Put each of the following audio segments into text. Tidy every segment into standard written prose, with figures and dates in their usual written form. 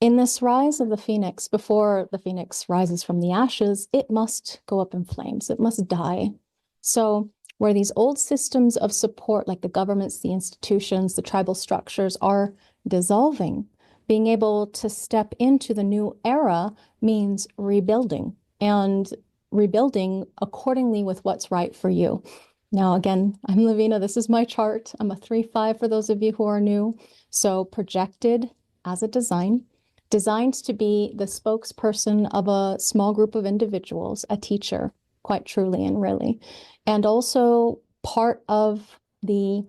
In this rise of the phoenix, before the phoenix rises from the ashes, it must go up in flames. It must die. So where these old systems of support, like the governments, the institutions, the tribal structures, are dissolving, being able to step into the new era means rebuilding, and rebuilding accordingly with what's right for you. Now, again, I'm Lavina. This is my chart. I'm a 3-5 for those of you who are new. So projected as a design, designed to be the spokesperson of a small group of individuals, a teacher, quite truly and really, and also part of the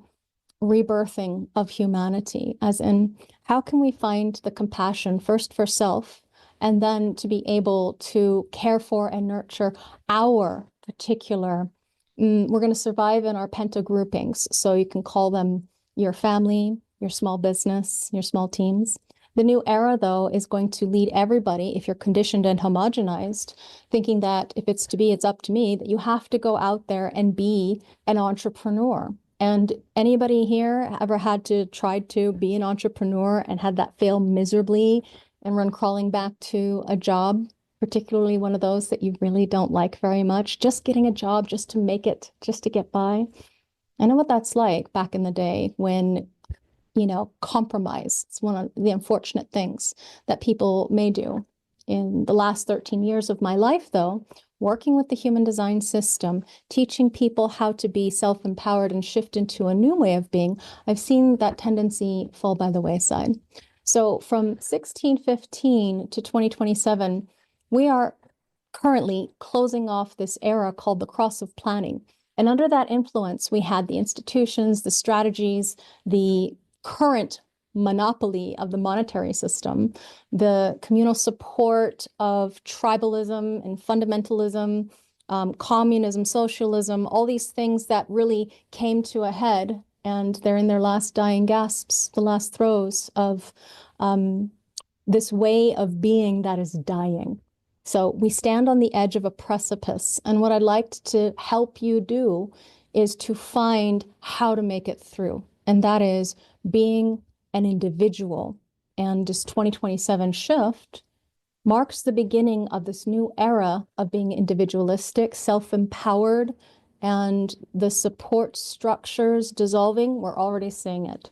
rebirthing of humanity, as in, how can we find the compassion first for self, and then to be able to care for and nurture our particular, we're going to survive in our Penta groupings. So you can call them your family, your small business, your small teams. The new era, though, is going to lead everybody, if you're conditioned and homogenized, thinking that if it's to be, it's up to me, that you have to go out there and be an entrepreneur. And anybody here ever had to try to be an entrepreneur and had that fail miserably and run crawling back to a job, particularly one of those that you really don't like very much, just getting a job just to make it, just to get by? I know what that's like back in the day when, compromise. It's one of the unfortunate things that people may do. In the last 13 years of my life, though, working with the human design system, teaching people how to be self-empowered and shift into a new way of being, I've seen that tendency fall by the wayside. So from 1615 to 2027, we are currently closing off this era called the cross of planning. And under that influence, we had the institutions, the strategies, the current monopoly of the monetary system, the communal support of tribalism and fundamentalism, communism, socialism, all these things that really came to a head, and they're in their last dying gasps, the last throes of this way of being that is dying. So we stand on the edge of a precipice, and what I'd like to help you do is to find how to make it through, and that is being an individual. And this 2027 shift marks the beginning of this new era of being individualistic, self-empowered, and the support structures dissolving. We're already seeing it.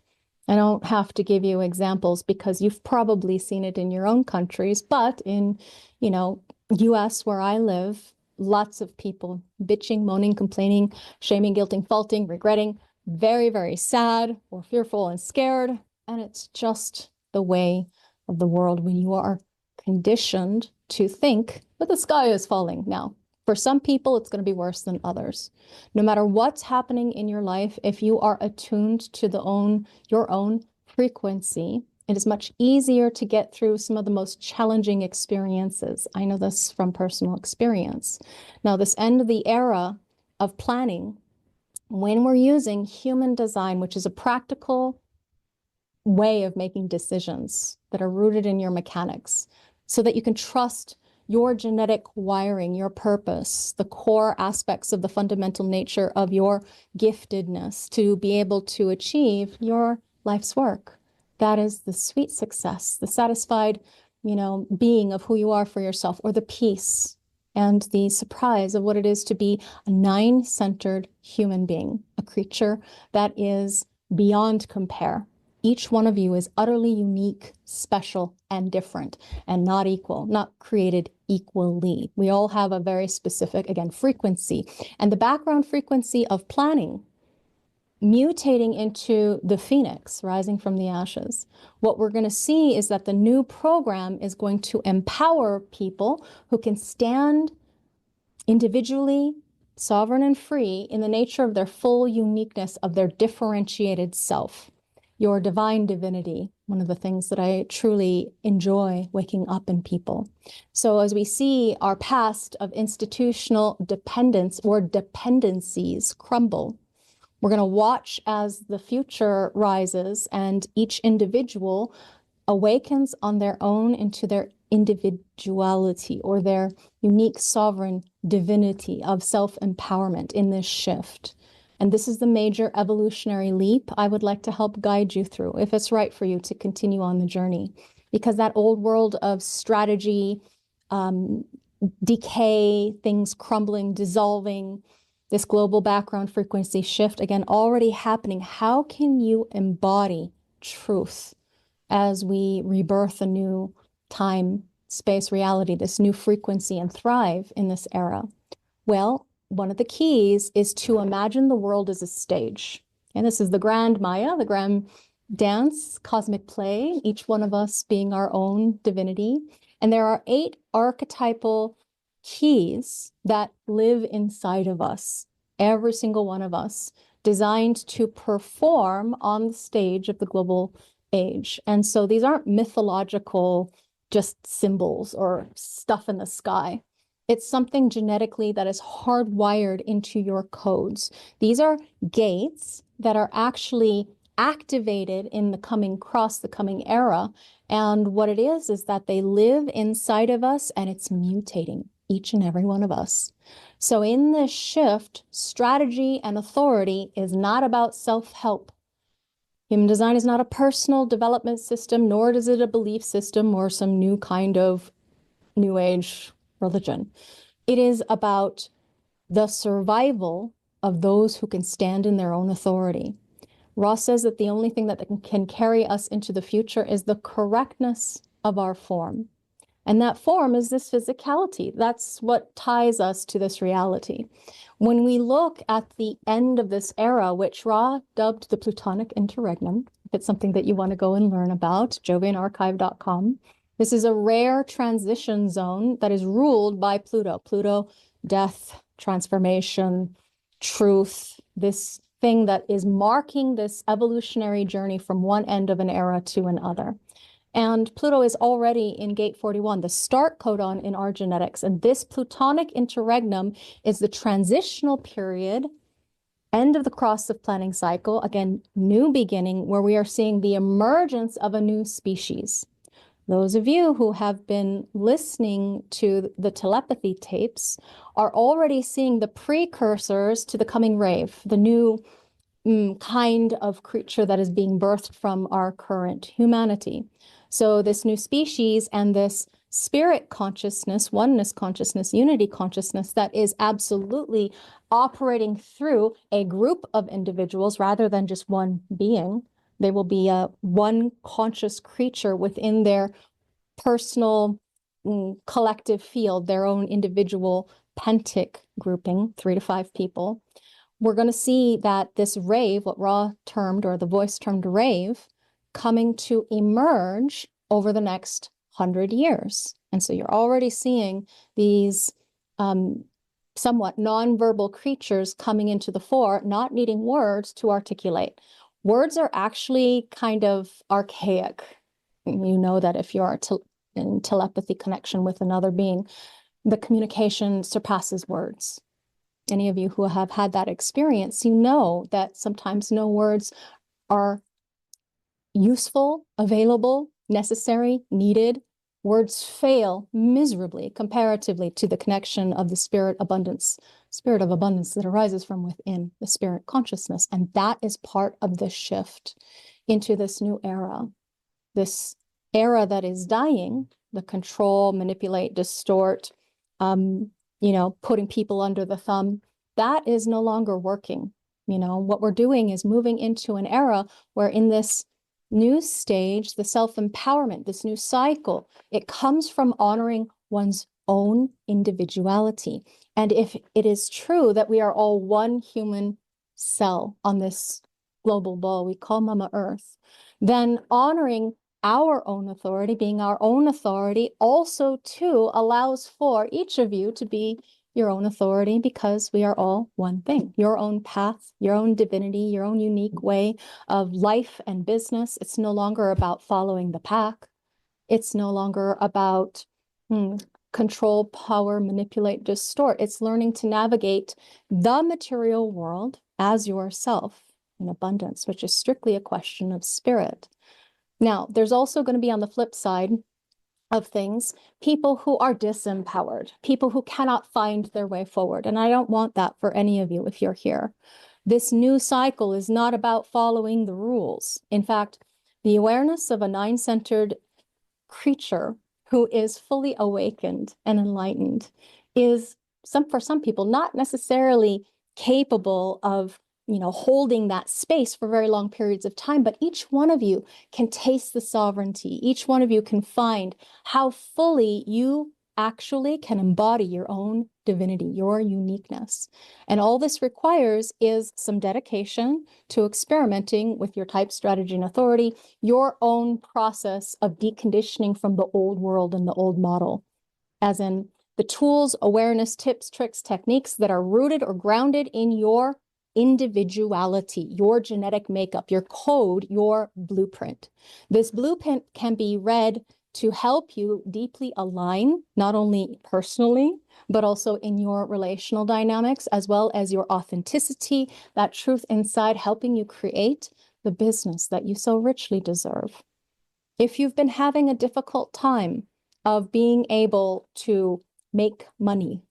I don't have to give you examples because you've probably seen it in your own countries, but in, US where I live, lots of people bitching, moaning, complaining, shaming, guilting, faulting, regretting, very, very sad or fearful and scared. And it's just the way of the world when you are conditioned to think that the sky is falling. Now, for some people, it's going to be worse than others. No matter what's happening in your life, if you are attuned to your own frequency, it is much easier to get through some of the most challenging experiences. I know this from personal experience. Now, this end of the era of planning, when we're using human design, which is a practical way of making decisions that are rooted in your mechanics, so that you can trust your genetic wiring, your purpose, the core aspects of the fundamental nature of your giftedness to be able to achieve your life's work. That is the sweet success, the satisfied, being of who you are for yourself, or the peace and the surprise of what it is to be a 9-centered human being, a creature that is beyond compare. Each one of you is utterly unique, special, and different, and not equal, not created equally. We all have a very specific, again, frequency. And the background frequency of planning, mutating into the phoenix, rising from the ashes, what we're going to see is that the new program is going to empower people who can stand individually, sovereign and free in the nature of their full uniqueness of their differentiated self. Your divine divinity, one of the things that I truly enjoy waking up in people. So as we see our past of institutional dependence or dependencies crumble, we're going to watch as the future rises and each individual awakens on their own into their individuality or their unique sovereign divinity of self-empowerment in this shift. And this is the major evolutionary leap I would like to help guide you through, if it's right for you to continue on the journey. because that old world of strategy, decay, things crumbling, dissolving, this global background frequency shift, again, already happening. How can you embody truth as we rebirth a new time, space, reality, this new frequency, and thrive in this era? Well, one of the keys is to imagine the world as a stage. And this is the grand Maya, the grand dance, cosmic play, each one of us being our own divinity. And there are 8 archetypal keys that live inside of us, every single one of us, designed to perform on the stage of the global age. And so these aren't mythological, just symbols or stuff in the sky. It's something genetically that is hardwired into your codes. These are gates that are actually activated in the coming era. And what it is that they live inside of us and it's mutating each and every one of us. So in this shift, strategy and authority is not about self-help. Human design is not a personal development system, nor is it a belief system or some new kind of new age religion. It is about the survival of those who can stand in their own authority. Ross says that the only thing that can carry us into the future is the correctness of our form. And that form is this physicality. That's what ties us to this reality. When we look at the end of this era, which Ra dubbed the Plutonic Interregnum, if it's something that you want to go and learn about, jovianarchive.com, this is a rare transition zone that is ruled by Pluto. Pluto, death, transformation, truth, this thing that is marking this evolutionary journey from one end of an era to another. And Pluto is already in gate 41, the start codon in our genetics. And this Plutonic interregnum is the transitional period, end of the cross of planning cycle, again, new beginning, where we are seeing the emergence of a new species. Those of you who have been listening to the telepathy tapes are already seeing the precursors to the coming rave, the new kind of creature that is being birthed from our current humanity. So this new species and this spirit consciousness, oneness consciousness, unity consciousness that is absolutely operating through a group of individuals rather than just one being. They will be one conscious creature within their personal collective field, their own individual pentic grouping, 3 to 5 people. We're going to see that this rave, what Ra termed, or the voice termed rave, coming to emerge over the next 100 years. And so you're already seeing these somewhat nonverbal creatures coming into the fore, not needing words to articulate. Words are actually kind of archaic. You know that if you're in telepathy connection with another being, the communication surpasses words. Any of you who have had that experience, you know that sometimes no words are useful, available, necessary, needed. Words fail miserably comparatively to the connection of the spirit of abundance that arises from within the spirit consciousness. And that is part of the shift into this new era. This era that is dying, the control, manipulate, distort, putting people under the thumb, that is no longer working. What we're doing is moving into an era where in this new stage, the self-empowerment, this new cycle, it comes from honoring one's own individuality. And if it is true that we are all one human cell on this global ball we call Mama Earth, then honoring our own authority, being our own authority, also too allows for each of you to be your own authority, because we are all one thing. Your own path, your own divinity, your own unique way of life and business. It's no longer about following the pack. It's no longer about control, power, manipulate, distort. It's learning to navigate the material world as yourself in abundance, which is strictly a question of spirit. Now, there's also going to be on the flip side of things, people who are disempowered, people who cannot find their way forward. And I don't want that for any of you if you're here. This new cycle is not about following the rules. In fact, the awareness of a 9-centered creature who is fully awakened and enlightened is for some people not necessarily capable of holding that space for very long periods of time, but each one of you can taste the sovereignty. Each one of you can find how fully you actually can embody your own divinity, your uniqueness. And all this requires is some dedication to experimenting with your type, strategy, and authority, your own process of deconditioning from the old world and the old model, as in the tools, awareness, tips, tricks, techniques that are rooted or grounded in your individuality, your genetic makeup, your code, your blueprint. This blueprint can be read to help you deeply align, not only personally, but also in your relational dynamics, as well as your authenticity, that truth inside, helping you create the business that you so richly deserve. If you've been having a difficult time of being able to make money,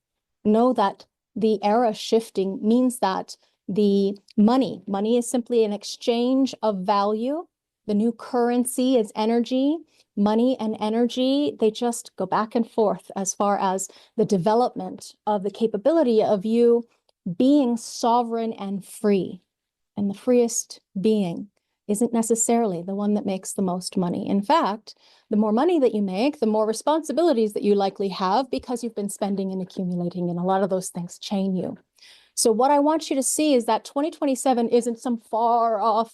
know that the era shifting means that the money is simply an exchange of value. The new currency is energy. Money and energy, they just go back and forth as far as the development of the capability of you being sovereign and free. And the freest being isn't necessarily the one that makes the most money. In fact, the more money that you make, the more responsibilities that you likely have because you've been spending and accumulating, and a lot of those things chain you. So what I want you to see is that 2027 isn't some far off,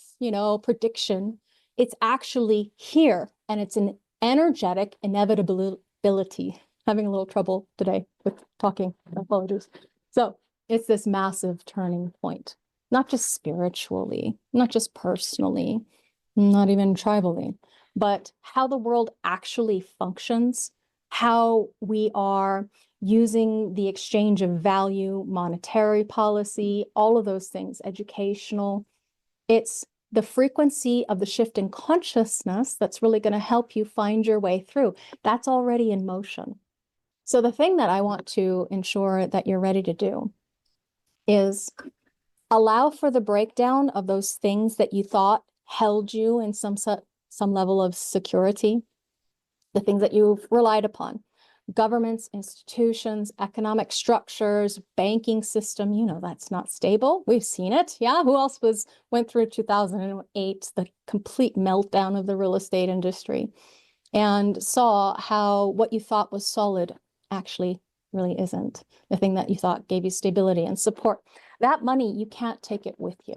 prediction. It's actually here, and it's an energetic inevitability. Having a little trouble today with talking, apologies. So it's this massive turning point, not just spiritually, not just personally, not even tribally, but how the world actually functions, how we are using the exchange of value, monetary policy, all of those things, educational. It's the frequency of the shift in consciousness that's really going to help you find your way through. That's already in motion. So the thing that I want to ensure that you're ready to do is allow for the breakdown of those things that you thought held you in some level of security, the things that you've relied upon. Governments, institutions, economic structures, banking system, that's not stable. We've seen it. Yeah, who else went through 2008, the complete meltdown of the real estate industry, and saw how what you thought was solid actually really isn't. The thing that you thought gave you stability and support. That money, you can't take it with you.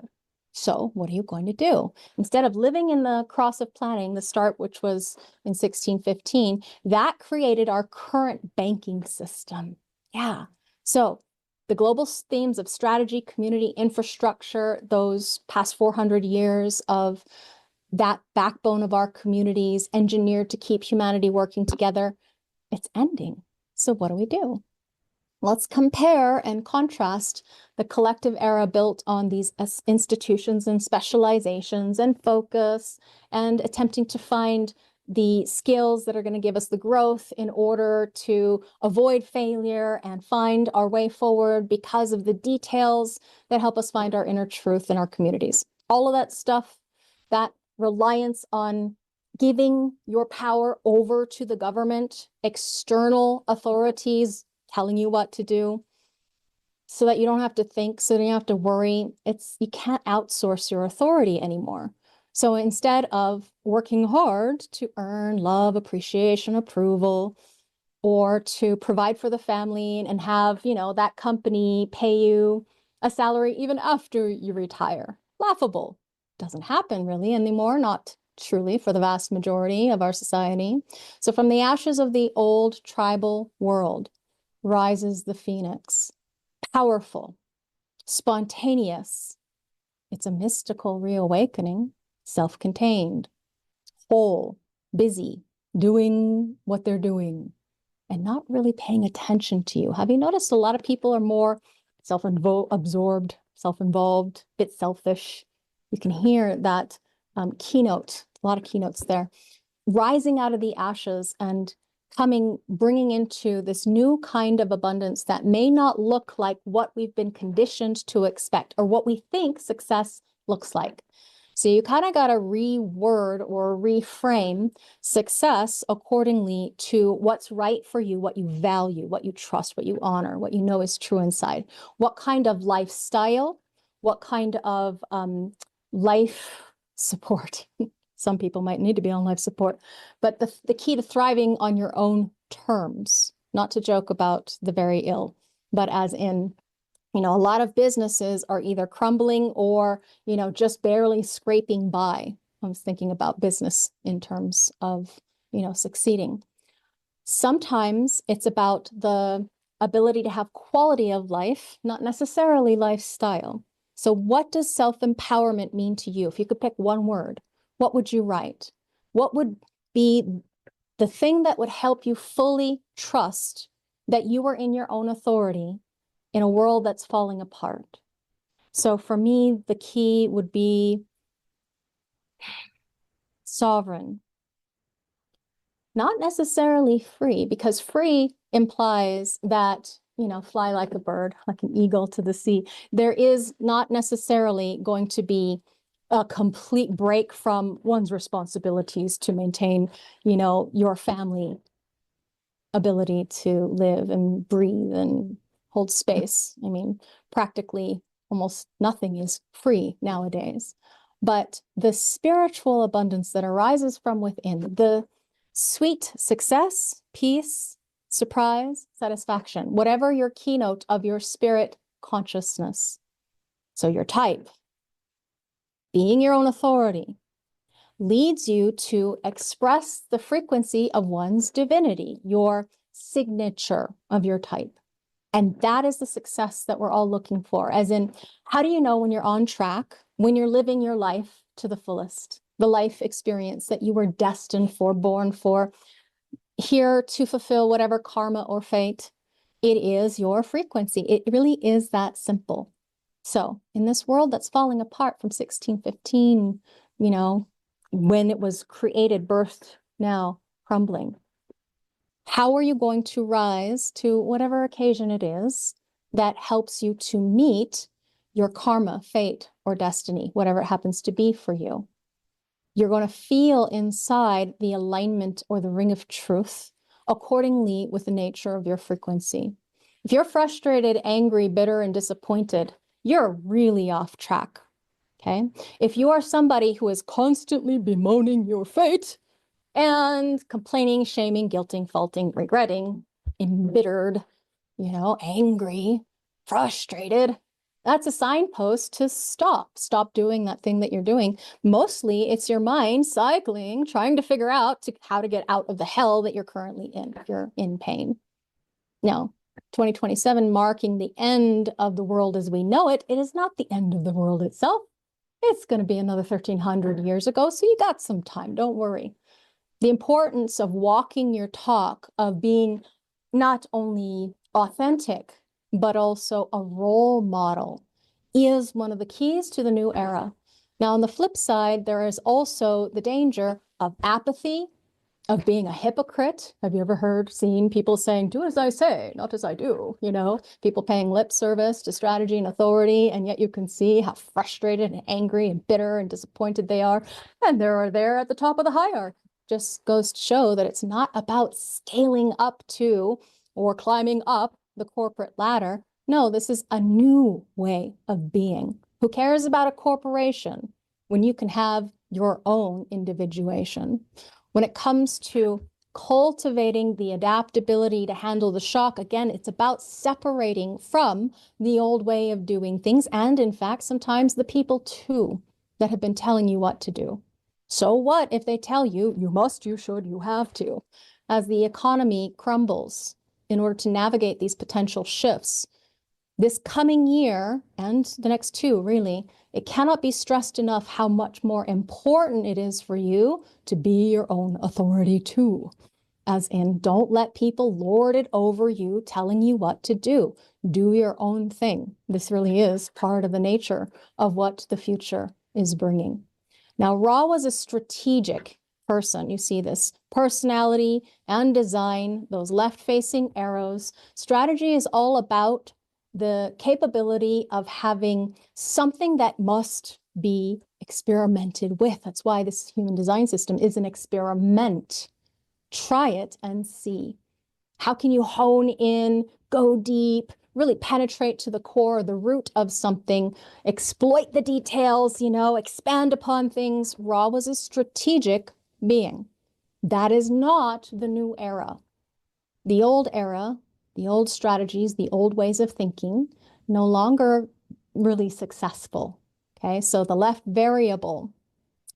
So what are you going to do? Instead of living in the cross of planning, the start, which was in 1615, that created our current banking system. Yeah. So the global themes of strategy, community, infrastructure, those past 400 years of that backbone of our communities engineered to keep humanity working together, it's ending. So what do we do? Let's compare and contrast the collective era built on these institutions and specializations and focus and attempting to find the skills that are going to give us the growth in order to avoid failure and find our way forward because of the details that help us find our inner truth in our communities. All of that stuff, that reliance on giving your power over to the government, external authorities telling you what to do so that you don't have to think, so you don't have to worry. You can't outsource your authority anymore. So instead of working hard to earn love, appreciation, approval, or to provide for the family and have, that company pay you a salary even after you retire, laughable. Doesn't happen really anymore, not truly for the vast majority of our society. So from the ashes of the old tribal world rises the phoenix, powerful, spontaneous. It's a mystical reawakening, self-contained, whole, busy, doing what they're doing, and not really paying attention to you. Have you noticed a lot of people are more self-absorbed, self-involved, a bit selfish? You can hear that keynote, a lot of keynotes there, rising out of the ashes and bringing into this new kind of abundance that may not look like what we've been conditioned to expect or what we think success looks like. So you kind of got to reword or reframe success accordingly to what's right for you, what you value, what you trust, what you honor, what you know is true inside. What kind of lifestyle, what kind of life support. Some people might need to be on life support, but the key to thriving on your own terms, not to joke about the very ill, but as in, a lot of businesses are either crumbling or, just barely scraping by. I was thinking about business in terms of, succeeding. Sometimes it's about the ability to have quality of life, not necessarily lifestyle. So what does self-empowerment mean to you? If you could pick one word, what would you write? What would be the thing that would help you fully trust that you are in your own authority in a world that's falling apart? So for me, the key would be sovereign. Not necessarily free, because free implies that, fly like a bird, like an eagle to the sea. There is not necessarily going to be a complete break from one's responsibilities to maintain, your family ability to live and breathe and hold space. I mean, practically almost nothing is free nowadays. But the spiritual abundance that arises from within, the sweet success, peace, surprise, satisfaction, whatever your keynote of your spirit consciousness. So your type, being your own authority, leads you to express the frequency of one's divinity, your signature of your type. And that is the success that we're all looking for. As in, how do you know when you're on track, when you're living your life to the fullest, the life experience that you were destined for, born for, here to fulfill whatever karma or fate? It is your frequency. It really is that simple. So in this world that's falling apart from 1615, when it was created, birthed, now crumbling, how are you going to rise to whatever occasion it is that helps you to meet your karma, fate, or destiny, whatever it happens to be for you? You're going to feel inside the alignment or the ring of truth accordingly with the nature of your frequency. If you're frustrated, angry, bitter, and disappointed, you're really off track. Okay? If you are somebody who is constantly bemoaning your fate and complaining, shaming, guilting, faulting, regretting, embittered, angry, frustrated, that's a signpost to stop doing that thing that you're doing. Mostly it's your mind cycling, trying to figure out how to get out of the hell that you're currently in if you're in pain. Now, 2027 marking the end of the world as we know it, it is not the end of the world itself. It's going to be another 1,300 years ago, so you got some time, don't worry. The importance of walking your talk, of being not only authentic, but also a role model, is one of the keys to the new era. Now, on the flip side, there is also the danger of apathy, of being a hypocrite. Have you ever seen people saying, do as I say, not as I do? People paying lip service to strategy and authority, and yet you can see how frustrated and angry and bitter and disappointed they are. And they're there at the top of the hierarchy. Just goes to show that it's not about scaling up to or climbing up the corporate ladder. No, this is a new way of being. Who cares about a corporation when you can have your own individuation? When it comes to cultivating the adaptability to handle the shock, again, it's about separating from the old way of doing things, and in fact, sometimes the people too that have been telling you what to do. So what if they tell you, you must, you should, you have to? As the economy crumbles, in order to navigate these potential shifts, this coming year, and the next two, really, it cannot be stressed enough how much more important it is for you to be your own authority too. As in, don't let people lord it over you, telling you what to do. Do your own thing. This really is part of the nature of what the future is bringing. Now, Ra was a strategic person. You see this personality and design, those left-facing arrows. Strategy is all about the capability of having something that must be experimented with. That's why this human design system is an experiment. Try it and see. How can you hone in, go deep, really penetrate to the core, the root of something, exploit the details, expand upon things? Ra was a strategic being. That is not the new era. The old era, the old strategies, the old ways of thinking, no longer really successful. Okay, so the left variable,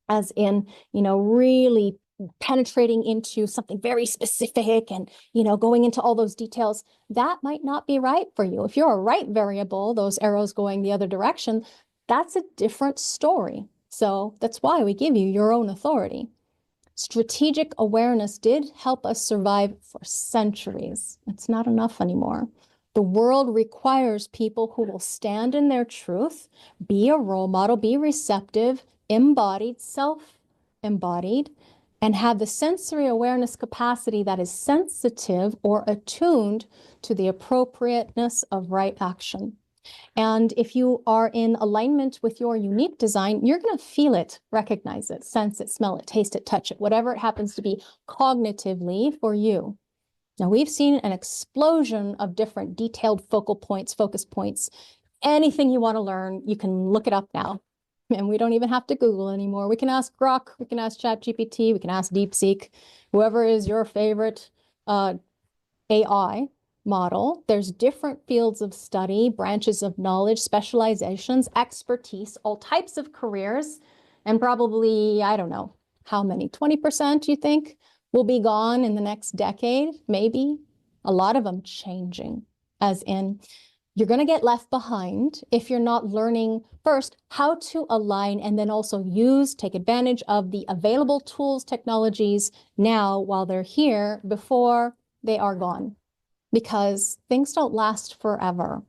as in, really penetrating into something very specific and, going into all those details, that might not be right for you. If you're a right variable, those arrows going the other direction, that's a different story. So that's why we give you your own authority. Strategic awareness did help us survive for centuries. It's not enough anymore. The world requires people who will stand in their truth, be a role model, be receptive, embodied, self-embodied, and have the sensory awareness capacity that is sensitive or attuned to the appropriateness of right action. And if you are in alignment with your unique design, you're going to feel it, recognize it, sense it, smell it, taste it, touch it, whatever it happens to be cognitively for you. Now, we've seen an explosion of different detailed focal points, focus points. Anything you want to learn, you can look it up now. And we don't even have to Google anymore. We can ask Grok, we can ask ChatGPT, we can ask DeepSeek, whoever is your favorite AI model. There's different fields of study, branches of knowledge, specializations, expertise, all types of careers, and probably, I don't know, how many, 20% you think will be gone in the next decade, maybe? A lot of them changing, as in, you're going to get left behind if you're not learning first how to align and then also take advantage of the available tools, technologies now while they're here before they are gone. Because things don't last forever.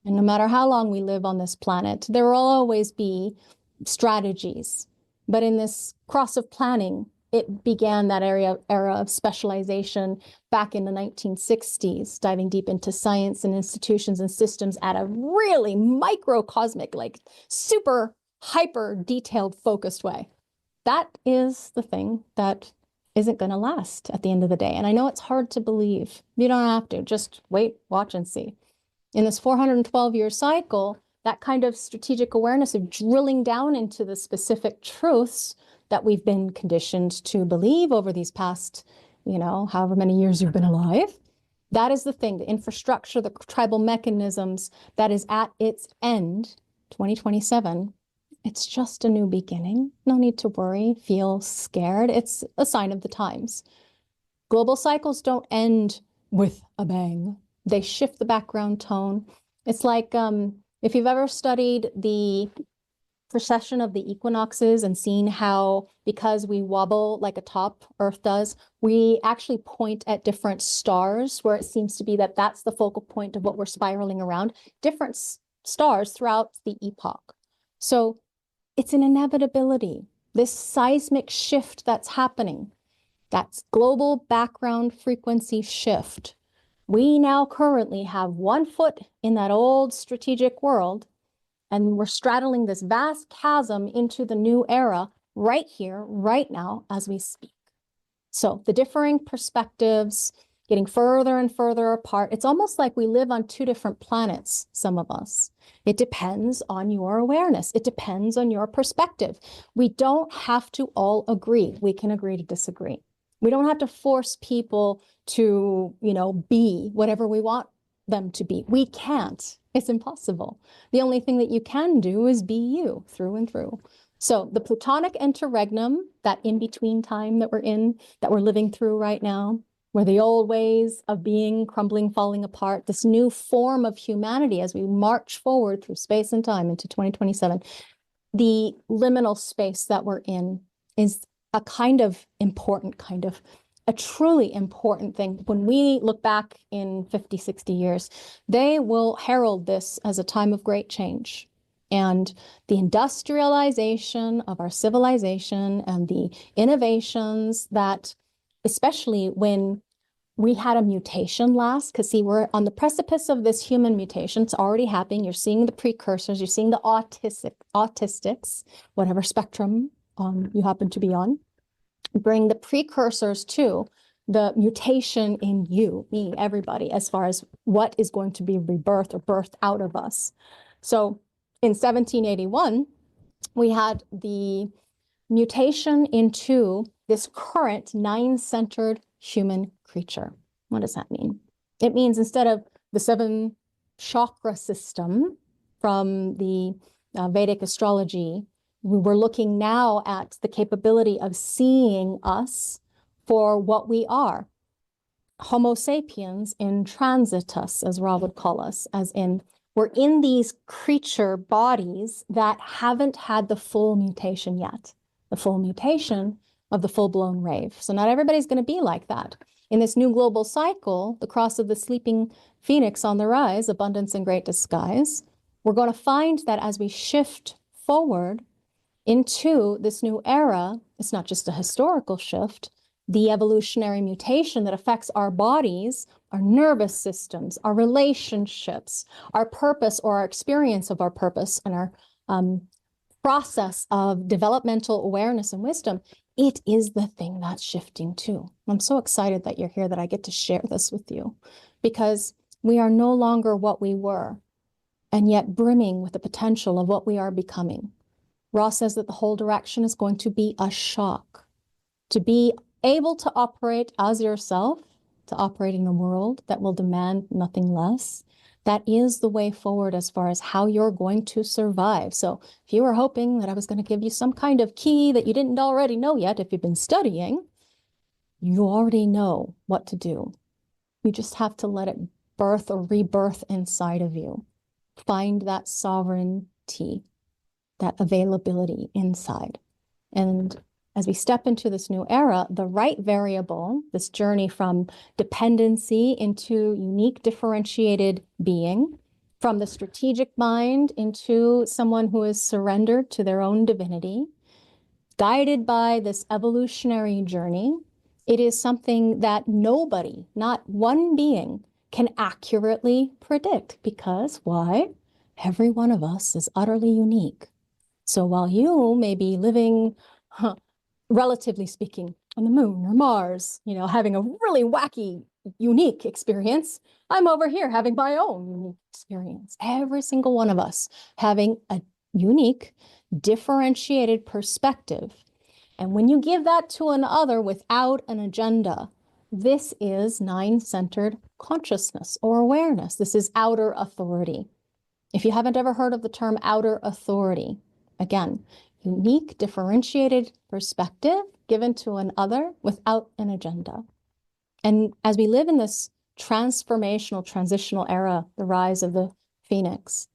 And no matter how long we live on this planet, there will always be strategies. But in this cross of planning, it began that era of specialization back in the 1960s, diving deep into science and institutions and systems at a really microcosmic, like super hyper detailed focused way. That is the thing that isn't going to last at the end of the day. And I know it's hard to believe. You don't have to. Just wait, watch, and see. In this 412-year cycle, that kind of strategic awareness of drilling down into the specific truths that we've been conditioned to believe over these past, however many years you've been alive, that is the thing, the infrastructure, the tribal mechanisms that is at its end, 2027. It's just a new beginning. No need to worry, feel scared. It's a sign of the times. Global cycles don't end with a bang. They shift the background tone. It's like if you've ever studied the precession of the equinoxes and seen how, because we wobble like a top, Earth does, we actually point at different stars where it seems to be that that's the focal point of what we're spiraling around, different stars throughout the epoch. So it's an inevitability, this seismic shift that's happening, that's global background frequency shift. We now currently have one foot in that old strategic world, and we're straddling this vast chasm into the new era right here, right now, as we speak. So the differing perspectives, getting further and further apart. It's almost like we live on two different planets, some of us. It depends on your awareness. It depends on your perspective. We don't have to all agree. We can agree to disagree. We don't have to force people to, be whatever we want them to be. We can't. It's impossible. The only thing that you can do is be you through and through. So the Plutonic interregnum, that in-between time that we're living through right now, where the old ways of being crumbling, falling apart, this new form of humanity as we march forward through space and time into 2027, the liminal space that we're in is a a truly important thing. When we look back in 50, 60 years, they will herald this as a time of great change. And the industrialization of our civilization and the innovations that, especially when we had a mutation last, because see, we're on the precipice of this human mutation. It's already happening. You're seeing the precursors. You're seeing the autistics, whatever spectrum you happen to be on. Bring the precursors to the mutation in you, me, everybody, as far as what is going to be rebirthed or birthed out of us. So in 1781, we had the mutation into this current nine-centered human creature. What does that mean? It means instead of the 7 chakra system from the Vedic astrology, we were looking now at the capability of seeing us for what we are. Homo sapiens in transitus, as Ra would call us, as in we're in these creature bodies that haven't had the full mutation yet, the full mutation of the full-blown rave. So not everybody's going to be like that. In this new global cycle, the cross of the sleeping phoenix on the rise, abundance and great disguise, we're going to find that as we shift forward into this new era, it's not just a historical shift, the evolutionary mutation that affects our bodies, our nervous systems, our relationships, our purpose or our experience of our purpose, and our process of developmental awareness and wisdom, it is the thing that's shifting too. I'm so excited that you're here, that I get to share this with you, because we are no longer what we were, and yet brimming with the potential of what we are becoming. Ross says that the whole direction is going to be a shock. To be able to operate as yourself, to operate in a world that will demand nothing less, that is the way forward as far as how you're going to survive. So if you were hoping that I was going to give you some kind of key that you didn't already know yet, if you've been studying, you already know what to do. You just have to let it birth or rebirth inside of you. Find that sovereignty, that availability inside. And as we step into this new era, the right variable, this journey from dependency into unique differentiated being, from the strategic mind into someone who is surrendered to their own divinity, guided by this evolutionary journey, it is something that nobody, not one being, can accurately predict. Because why? Every one of us is utterly unique. So while you may be living, relatively speaking, on the moon or Mars, having a really wacky, unique experience, I'm over here having my own unique experience. Every single one of us having a unique, differentiated perspective. And when you give that to another without an agenda, this is nine-centered consciousness or awareness. This is outer authority. If you haven't ever heard of the term outer authority, again, unique, differentiated perspective given to another without an agenda. And as we live in this transformational, transitional era, the rise of the Phoenix,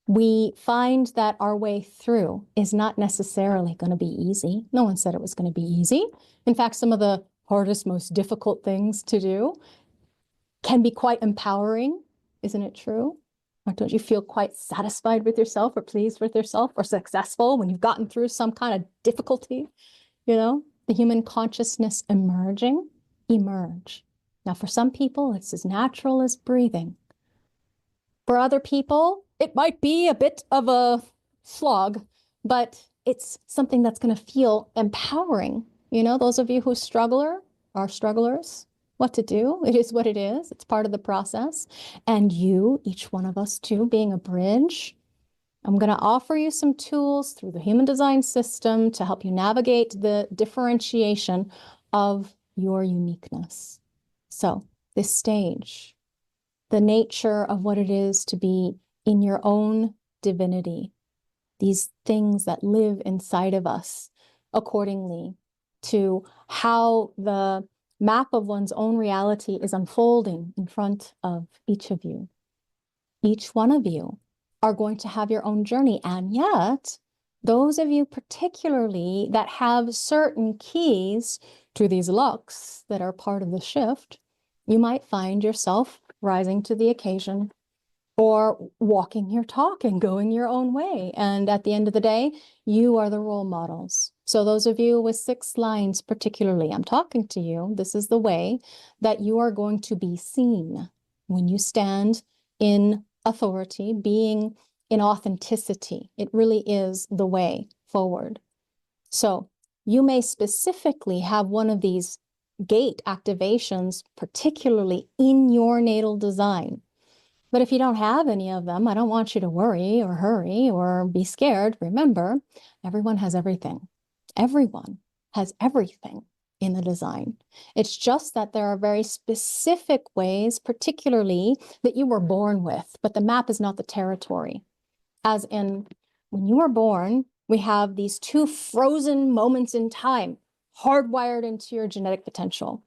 we find that our way through is not necessarily going to be easy. No one said it was going to be easy. In fact, some of the hardest, most difficult things to do can be quite empowering. Isn't it true? Or don't you feel quite satisfied with yourself or pleased with yourself or successful when you've gotten through some kind of difficulty? The human consciousness emerge. Now, for some people, it's as natural as breathing. For other people, it might be a bit of a slog, but it's something that's going to feel empowering. Those of you who are strugglers, what to do. It is what it is. It's part of the process. And you, each one of us too, being a bridge, I'm going to offer you some tools through the human design system to help you navigate the differentiation of your uniqueness. So this stage, the nature of what it is to be in your own divinity, these things that live inside of us accordingly to how the map of one's own reality is unfolding in front of each of you. Each one of you are going to have your own journey. And yet, those of you particularly that have certain keys to these locks that are part of the shift, you might find yourself rising to the occasion or walking your talk and going your own way. And at the end of the day, you are the role models. So those of you with 6 lines particularly, I'm talking to you. This is the way that you are going to be seen when you stand in authority, being in authenticity. It really is the way forward. So you may specifically have one of these gate activations, particularly in your natal design. But if you don't have any of them, I don't want you to worry or hurry or be scared. Remember, everyone has everything. Everyone has everything in the design. It's just that there are very specific ways, particularly that you were born with, but the map is not the territory. As in, when you were born, we have these 2 frozen moments in time hardwired into your genetic potential.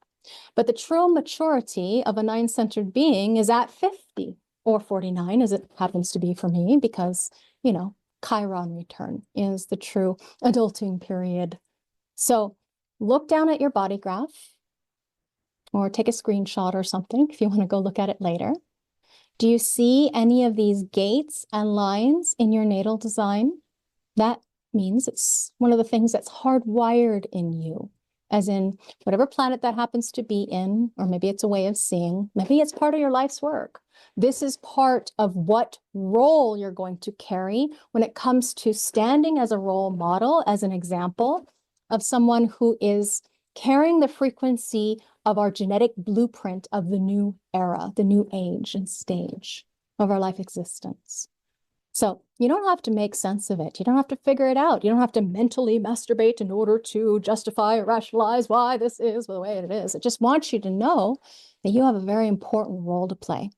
But the true maturity of a 9-centered being is at 50 or 49, as it happens to be for me, because, you know, Chiron return is the true adulting period. So look down at your body graph or take a screenshot or something if you want to go look at it later. Do you see any of these gates and lines in your natal design? That means it's one of the things that's hardwired in you, as in whatever planet that happens to be in, or maybe it's a way of seeing, maybe it's part of your life's work. This is part of what role you're going to carry when it comes to standing as a role model, as an example of someone who is carrying the frequency of our genetic blueprint of the new era, the new age and stage of our life existence. So you don't have to make sense of it. You don't have to figure it out. You don't have to mentally masturbate in order to justify or rationalize why this is the way it is. It just wants you to know that you have a very important role to play.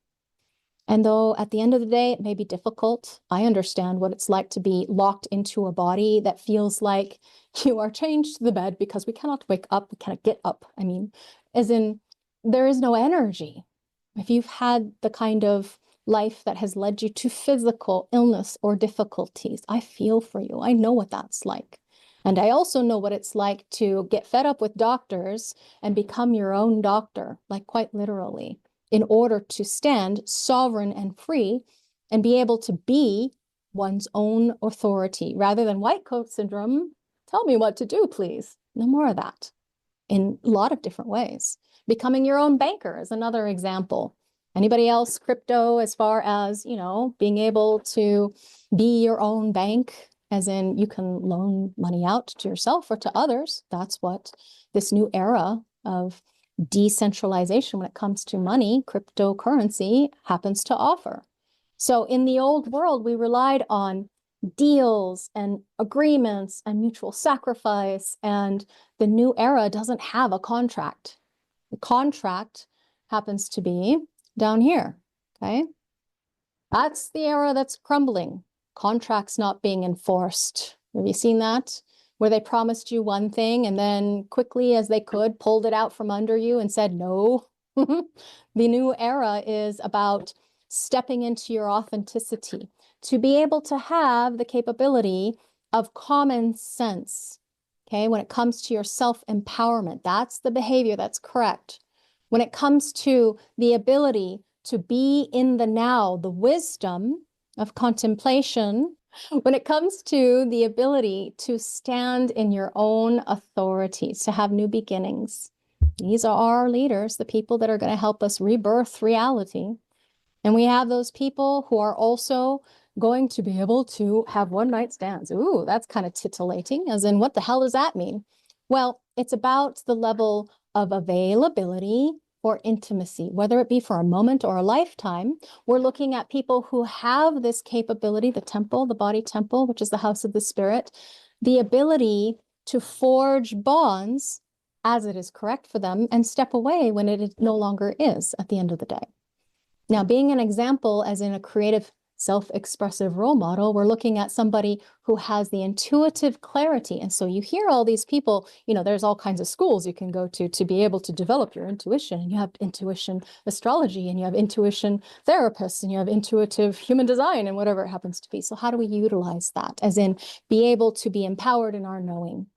And though at the end of the day, it may be difficult, I understand what it's like to be locked into a body that feels like you are chained to the bed because we cannot wake up, we cannot get up. I mean, as in, there is no energy. If you've had the kind of life that has led you to physical illness or difficulties, I feel for you. I know what that's like. And I also know what it's like to get fed up with doctors and become your own doctor, like quite literally, in order to stand sovereign and free and be able to be one's own authority rather than white coat syndrome. Tell me what to do, please. No more of that in a lot of different ways. Becoming your own banker is another example. Anybody else crypto as far as, you know, being able to be your own bank, as in you can loan money out to yourself or to others. That's what this new era of decentralization when it comes to money, cryptocurrency, happens to offer. So in the old world, we relied on deals and agreements and mutual sacrifice, and the new era doesn't have a contract. The contract happens to be down here, okay? That's the era that's crumbling. Contracts not being enforced. Have you seen that? Where they promised you one thing and then quickly as they could pulled it out from under you and said no. The new era is about stepping into your authenticity, to be able to have the capability of common sense, okay? When it comes to your self-empowerment, that's the behavior that's correct. When it comes to the ability to be in the now, the wisdom of contemplation, when it comes to the ability to stand in your own authority, to have new beginnings. These are our leaders, the people that are going to help us rebirth reality. And we have those people who are also going to be able to have one-night stands. Ooh, that's kind of titillating, as in, what the hell does that mean? Well, it's about the level of availability for intimacy, whether it be for a moment or a lifetime. We're looking at people who have this capability, the temple, the body temple, which is the house of the spirit, the ability to forge bonds as it is correct for them and step away when it no longer is at the end of the day. Now, being an example, as in a creative, self-expressive role model, we're looking at somebody who has the intuitive clarity. And so you hear all these people, you know, there's all kinds of schools you can go to be able to develop your intuition. And you have intuition astrology, and you have intuition therapists, and you have intuitive human design, and whatever it happens to be. So how do we utilize that? As in, be able to be empowered in our knowing.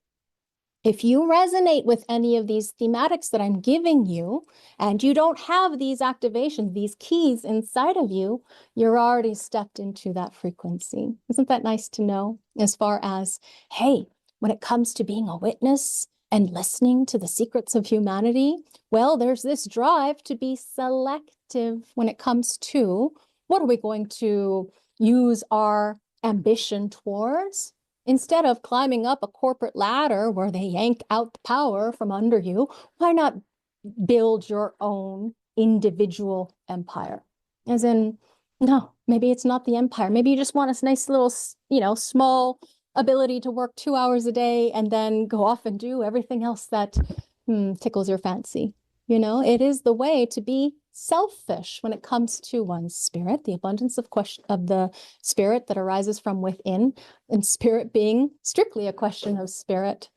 If you resonate with any of these thematics that I'm giving you, and you don't have these activations, these keys inside of you, you're already stepped into that frequency. Isn't that nice to know? As far as, hey, when it comes to being a witness and listening to the secrets of humanity, well, there's this drive to be selective when it comes to what are we going to use our ambition towards. Instead of climbing up a corporate ladder where they yank out the power from under you, why not build your own individual empire? As in, no, maybe it's not the empire. Maybe you just want a nice little, small ability to work 2 hours a day and then go off and do everything else that tickles your fancy. It is the way to be selfish when it comes to one's spirit, the abundance of the spirit that arises from within, and spirit being strictly a question of spirit.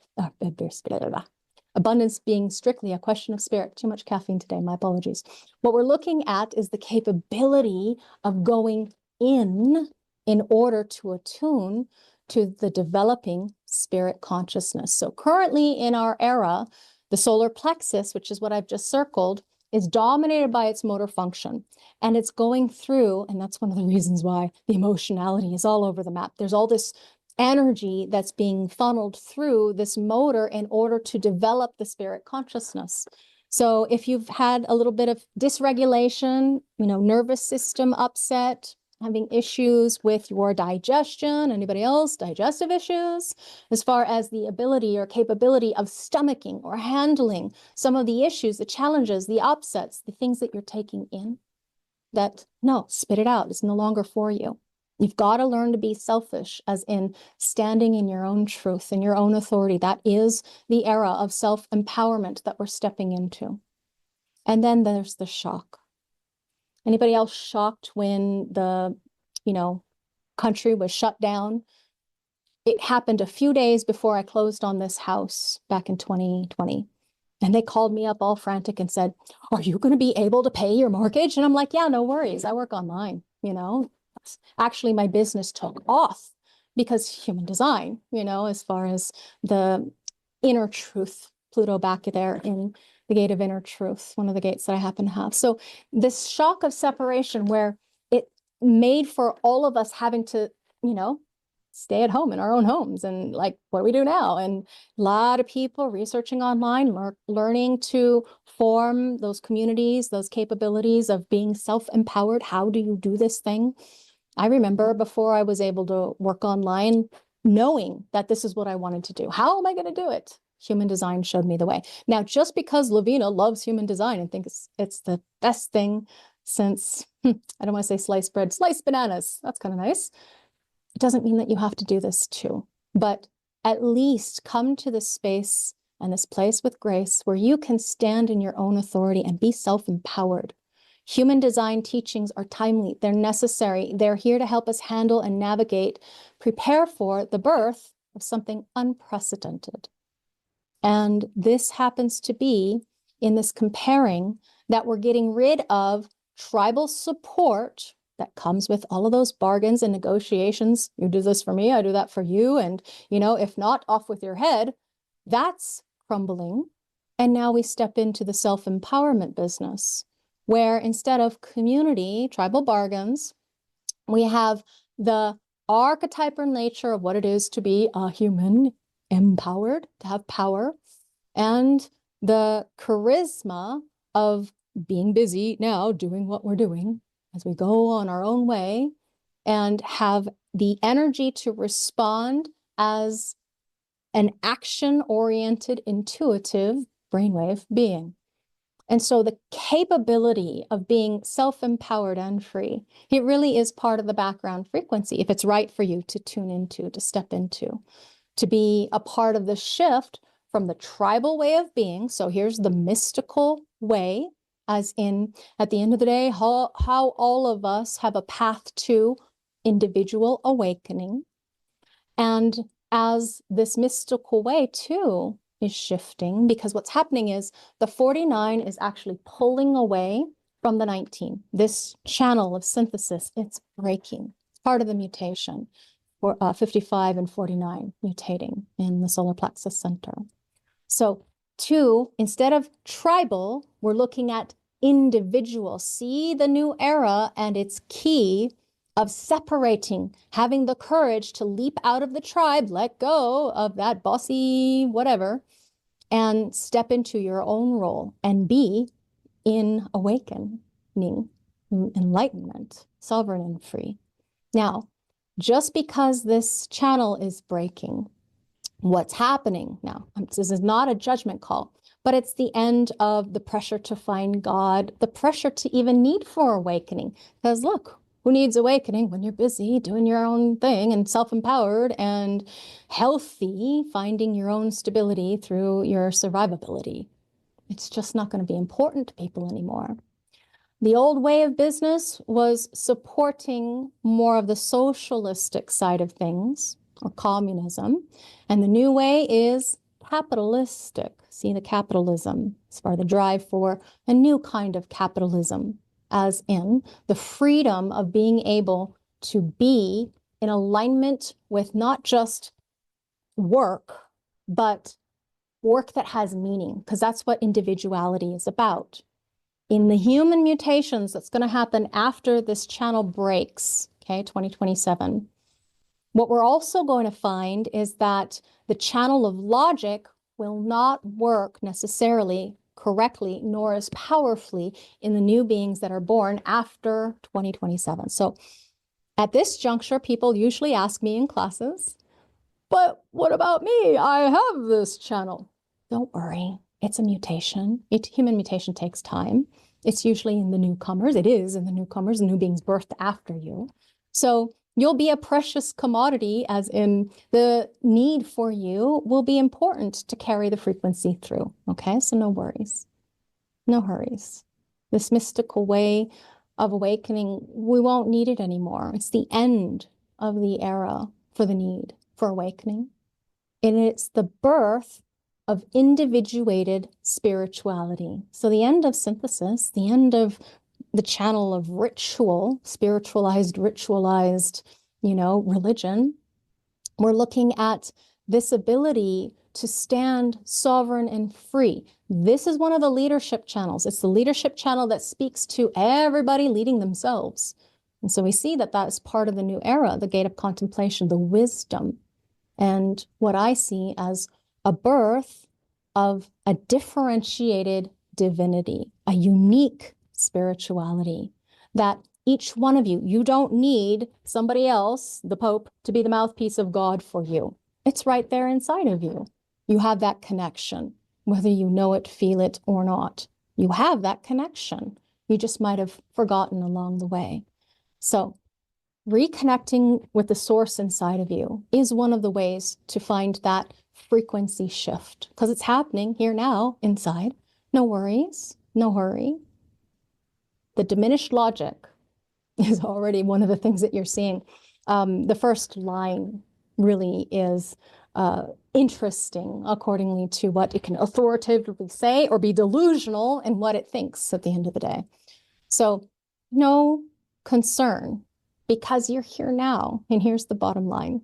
Abundance being strictly a question of spirit. Too much caffeine today, my apologies. What we're looking at is the capability of going in order to attune to the developing spirit consciousness. So currently in our era, the solar plexus, which is what I've just circled, is dominated by its motor function. And it's going through, and that's one of the reasons why the emotionality is all over the map. There's all this energy that's being funneled through this motor in order to develop the spirit consciousness. So if you've had a little bit of dysregulation, nervous system upset, having issues with your digestion, anybody else, digestive issues, as far as the ability or capability of stomaching or handling some of the issues, the challenges, the upsets, the things that you're taking in, that no, spit it out. It's no longer for you. You've got to learn to be selfish, as in standing in your own truth and your own authority. That is the era of self-empowerment that we're stepping into. And then there's the shock. Anybody else shocked when the, country was shut down? It happened a few days before I closed on this house back in 2020. And they called me up all frantic and said, are you going to be able to pay your mortgage? And I'm like, yeah, no worries. I work online, Actually, my business took off because human design, as far as the inner truth, Pluto back there in the gate of inner truth, one of the gates that I happen to have. So this shock of separation where it made for all of us having to, stay at home in our own homes and like, what do we do now? And a lot of people researching online, learning to form those communities, those capabilities of being self-empowered. How do you do this thing? I remember before I was able to work online, knowing that this is what I wanted to do. How am I going to do it? Human design showed me the way. Now, just because Lavina loves human design and thinks it's the best thing since, I don't want to say sliced bread, sliced bananas, that's kind of nice. It doesn't mean that you have to do this too, but at least come to this space and this place with grace where you can stand in your own authority and be self-empowered. Human design teachings are timely. They're necessary. They're here to help us handle and navigate, prepare for the birth of something unprecedented. And this happens to be in this comparing that we're getting rid of tribal support that comes with all of those bargains and negotiations. You do this for me, I do that for you. And, if not, off with your head. That's crumbling. And now we step into the self-empowerment business, where instead of community, tribal bargains, we have the archetypal nature of what it is to be a human, empowered, to have power, and the charisma of being busy now, doing what we're doing as we go on our own way, and have the energy to respond as an action-oriented, intuitive brainwave being. And so the capability of being self-empowered and free, it really is part of the background frequency, if it's right for you to tune into, to step into, to be a part of the shift from the tribal way of being. So here's the mystical way, as in, at the end of the day, how all of us have a path to individual awakening. And as this mystical way too is shifting, because what's happening is the 49 is actually pulling away from the 19. This channel of synthesis, it's breaking. It's part of the mutation for 55 and 49 mutating in the solar plexus center. So 2, instead of tribal, we're looking at individual. See the new era and its key of separating, having the courage to leap out of the tribe, let go of that bossy whatever, and step into your own role and be in awakening, enlightenment, sovereign and free. Now, just because this channel is breaking, what's happening now, this is not a judgment call, but it's the end of the pressure to find God, the pressure to even need for awakening. Because look, who needs awakening when you're busy doing your own thing and self-empowered and healthy, finding your own stability through your survivability? It's just not going to be important to people anymore. The old way of business was supporting more of the socialistic side of things, or communism, and the new way is capitalistic. See the capitalism, as far the drive for a new kind of capitalism, as in the freedom of being able to be in alignment with not just work, but work that has meaning, because that's what individuality is about. In the human mutations that's going to happen after this channel breaks, okay, 2027, what we're also going to find is that the channel of logic will not work necessarily correctly, nor as powerfully in the new beings that are born after 2027. So at this juncture, people usually ask me in classes, but what about me? I have this channel. Don't worry, it's a mutation. Human mutation takes time. It's usually in the newcomers. It is in the newcomers, new beings birthed after you. So you'll be a precious commodity, as in the need for you will be important to carry the frequency through. Okay, so no worries, no hurries. This mystical way of awakening, we won't need it anymore. It's the end of the era for the need for awakening. And it's the birth of individuated spirituality. So the end of synthesis, the end of the channel of ritual, spiritualized, religion. We're looking at this ability to stand sovereign and free. This is one of the leadership channels. It's the leadership channel that speaks to everybody leading themselves. And so we see that that's part of the new era, the gate of contemplation, the wisdom, and what I see as a birth of a differentiated divinity, a unique spirituality that each one of you, you don't need somebody else, the Pope, to be the mouthpiece of God for you. It's right there inside of you. You have that connection, whether you know it, feel it, or not. You have that connection. You just might have forgotten along the way. So reconnecting with the source inside of you is one of the ways to find that frequency shift, because it's happening here now inside. No worries, no hurry. The diminished logic is already one of the things that you're seeing. The first line really is interesting accordingly to what it can authoritatively say or be delusional in what it thinks at the end of the day. So no concern, because you're here now. And here's the bottom line.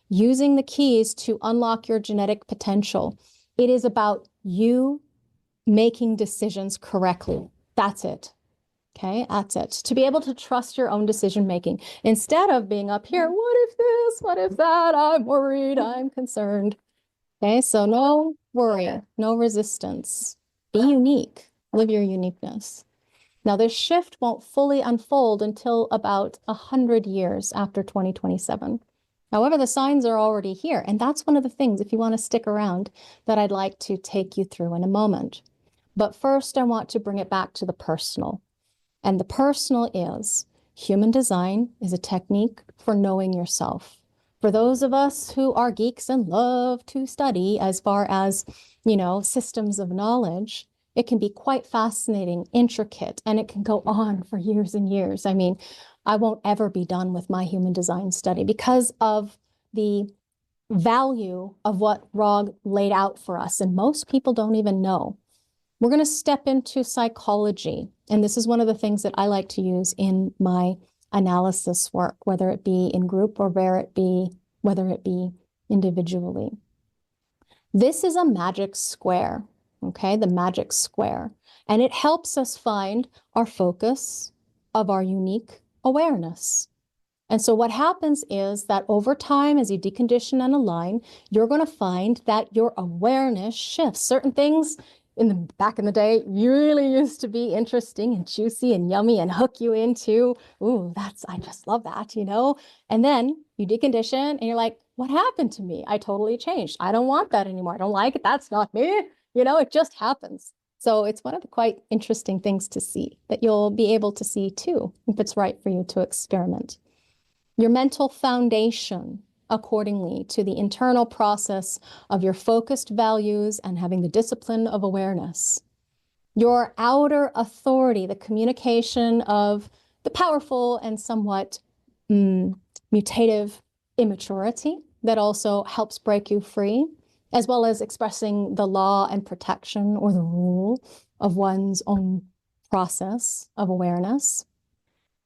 Using the keys to unlock your genetic potential. It is about you making decisions correctly. That's it. Okay, that's it. To be able to trust your own decision making instead of being up here, what if this, what if that, I'm worried, I'm concerned. Okay, so no worry, no resistance. Be unique, live your uniqueness. Now, this shift won't fully unfold until about 100 years after 2027. However, the signs are already here. And that's one of the things, if you want to stick around, that I'd like to take you through in a moment. But first, I want to bring it back to the personal. And the personal is human design is a technique for knowing yourself. For those of us who are geeks and love to study as far as, systems of knowledge, it can be quite fascinating, intricate, and it can go on for years and years. I mean, I won't ever be done with my human design study because of the value of what Rog laid out for us. And most people don't even know. We're going to step into psychology. And this is one of the things that I like to use in my analysis work, whether it be in group or whether it be individually. This is a magic square, okay? The magic square. And it helps us find our focus of our unique awareness. And so what happens is that over time, as you decondition and align, you're going to find that your awareness shifts. Certain things back in the day really used to be interesting and juicy and yummy and hook you into, ooh, I just love that, you know? And then you decondition and you're like, what happened to me? I totally changed. I don't want that anymore. I don't like it. That's not me. You know, it just happens. So it's one of the quite interesting things to see that you'll be able to see too, if it's right for you to experiment. Your mental foundation accordingly to the internal process of your focused values and having the discipline of awareness. Your outer authority, the communication of the powerful and somewhat mutative immaturity that also helps break you free, as well as expressing the law and protection or the rule of one's own process of awareness.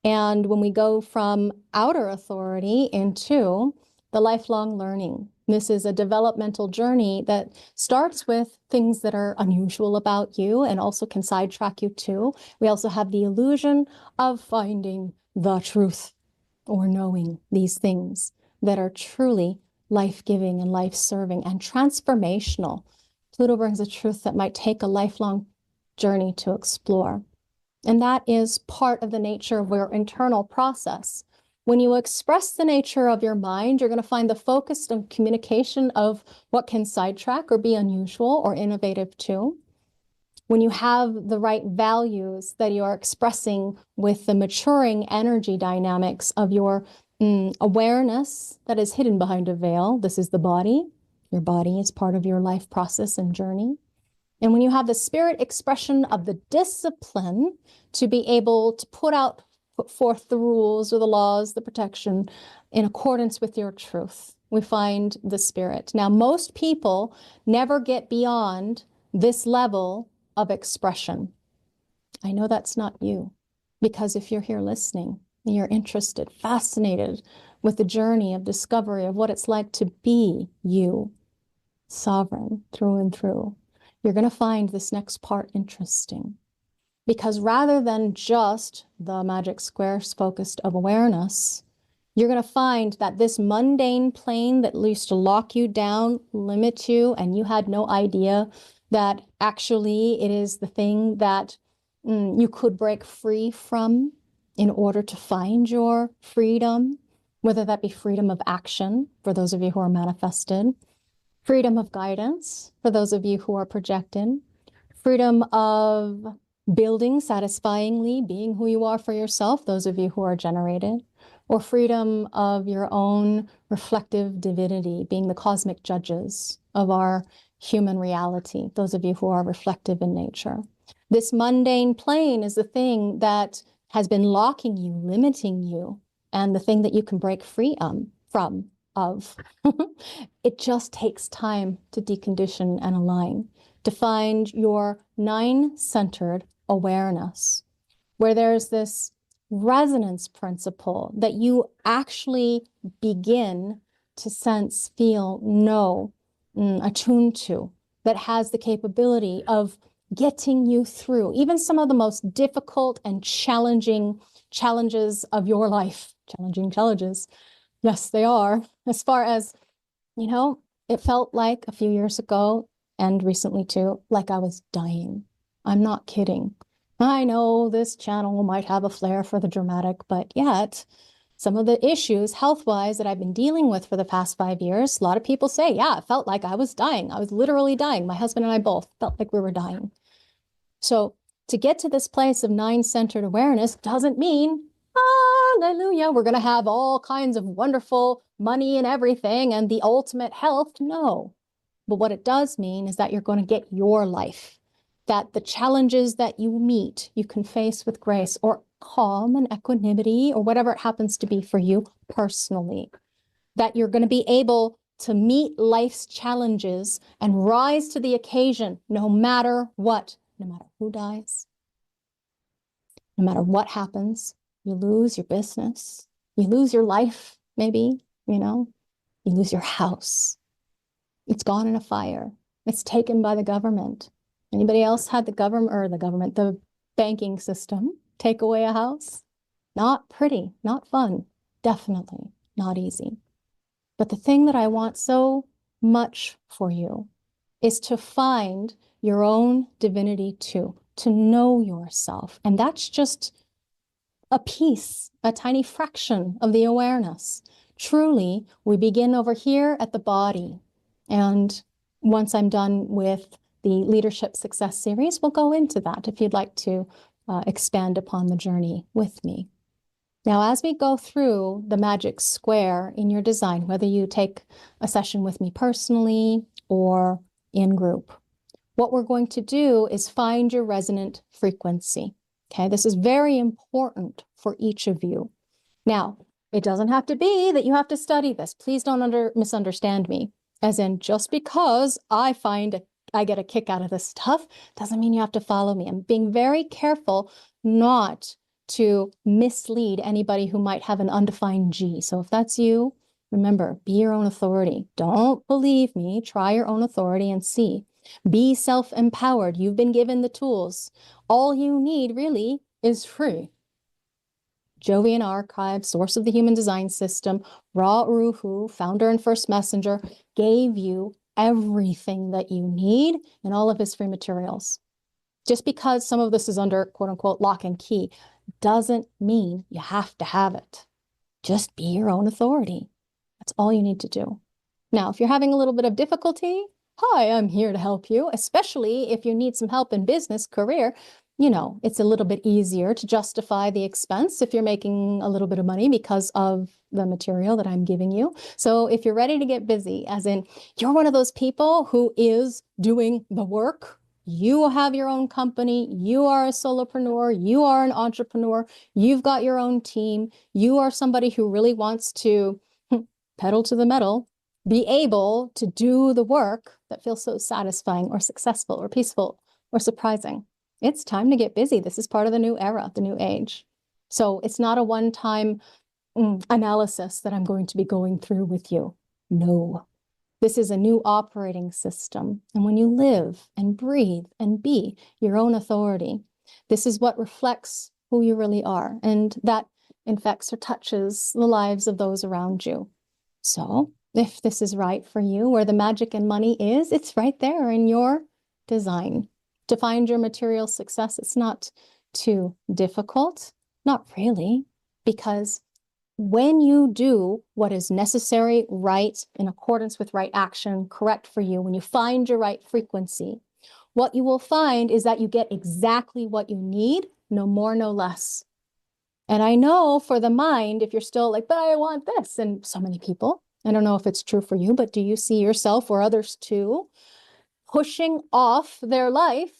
And when we go from outer authority into the lifelong learning, this is a developmental journey that starts with things that are unusual about you and also can sidetrack you too. We also have the illusion of finding the truth or knowing these things that are truly life-giving and life-serving and transformational. Pluto brings a truth that might take a lifelong journey to explore. And that is part of the nature of your internal process. When you express the nature of your mind, you're going to find the focus of communication of what can sidetrack or be unusual or innovative too. When you have the right values that you are expressing with the maturing energy dynamics of your awareness that is hidden behind a veil, this is the body. Your body is part of your life process and journey. And when you have the spirit expression of the discipline to be able to put forth the rules or the laws, the protection in accordance with your truth, we find the spirit. Now, most people never get beyond this level of expression. I know that's not you, because if you're here listening and you're interested, fascinated with the journey of discovery of what it's like to be you, sovereign through and through, you're going to find this next part interesting. Because rather than just the magic squares focused of awareness, you're going to find that this mundane plane that used to lock you down, limit you, and you had no idea that actually it is the thing that you could break free from in order to find your freedom, whether that be freedom of action for those of you who are manifested, freedom of guidance for those of you who are projected, freedom of building satisfyingly, being who you are for yourself, those of you who are generated, or freedom of your own reflective divinity, being the cosmic judges of our human reality, those of you who are reflective in nature. This mundane plane is the thing that has been locking you, limiting you, and the thing that you can break free from. It just takes time to decondition and align, to find your 9-centered awareness, where there's this resonance principle that you actually begin to sense, feel, know, attune to, that has the capability of getting you through even some of the most difficult and challenging challenges of your life. Challenging challenges. Yes, they are. As far as, you know, it felt like a few years ago and recently too, like I was dying. I'm not kidding. I know this channel might have a flair for the dramatic, but yet some of the issues health-wise that I've been dealing with for the past 5 years, a lot of people say, yeah, it felt like I was dying. I was literally dying. My husband and I both felt like we were dying. So to get to this place of 9-centered awareness doesn't mean, hallelujah, we're going to have all kinds of wonderful money and everything and the ultimate health. No. But what it does mean is that you're going to get your life, that the challenges that you meet, you can face with grace or calm and equanimity or whatever it happens to be for you personally, that you're going to be able to meet life's challenges and rise to the occasion no matter what, no matter who dies, no matter what happens. You lose your business, you lose your life, maybe, you know, you lose your house. It's gone in a fire. It's taken by the government. Anybody else had the banking system take away a house? Not pretty, not fun. definitely not easy. But the thing that I want so much for you is to find your own divinity too, to know yourself. And that's just a piece, a tiny fraction of the awareness. Truly, we begin over here at the body. And once I'm done with the Leadership Success series, we'll go into that if you'd like to expand upon the journey with me. Now, as we go through the magic square in your design, whether you take a session with me personally or in group, what we're going to do is find your resonant frequency. Okay, this is very important for each of you. Now, it doesn't have to be that you have to study this. Please don't misunderstand me. As in, just because I get a kick out of this stuff doesn't mean you have to follow me. I'm being very careful not to mislead anybody who might have an undefined G. So if that's you, remember, be your own authority. Don't believe me. Try your own authority and see. Be self-empowered. You've been given the tools. All you need really is free. Jovian Archive, source of the human design system, Ra Uru Hu, founder and first messenger, gave you everything that you need in all of his free materials. Just because some of this is under quote unquote lock and key doesn't mean you have to have it. Just be your own authority. That's all you need to do. Now, if you're having a little bit of difficulty, hi, I'm here to help you, especially if you need some help in business, career. You know, it's a little bit easier to justify the expense if you're making a little bit of money because of the material that I'm giving you. So if you're ready to get busy, as in you're one of those people who is doing the work, you have your own company, you are a solopreneur, you are an entrepreneur, you've got your own team, you are somebody who really wants to pedal to the metal, be able to do the work that feels so satisfying or successful or peaceful or surprising. It's time to get busy. This is part of the new era, the new age. So it's not a one-time analysis that I'm going to be going through with you. No, this is a new operating system. And when you live and breathe and be your own authority, this is what reflects who you really are. And that infects or touches the lives of those around you. So if this is right for you, where the magic and money is, it's right there in your design. To find your material success, it's not too difficult, not really, because when you do what is necessary, right, in accordance with right action, correct for you, when you find your right frequency, what you will find is that you get exactly what you need, no more, no less. And I know for the mind, if you're still like, but I want this, and so many people, I don't know if it's true for you, but do you see yourself or others too, pushing off their life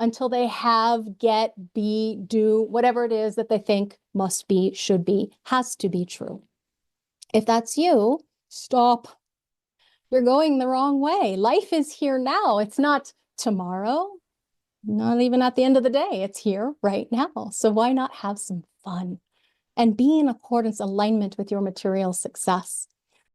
until they have, get, be, do, whatever it is that they think must be, should be, has to be true. If that's you, stop. You're going the wrong way. Life is here now. It's not tomorrow, not even at the end of the day. It's here right now. So why not have some fun and be in accordance, alignment with your material success?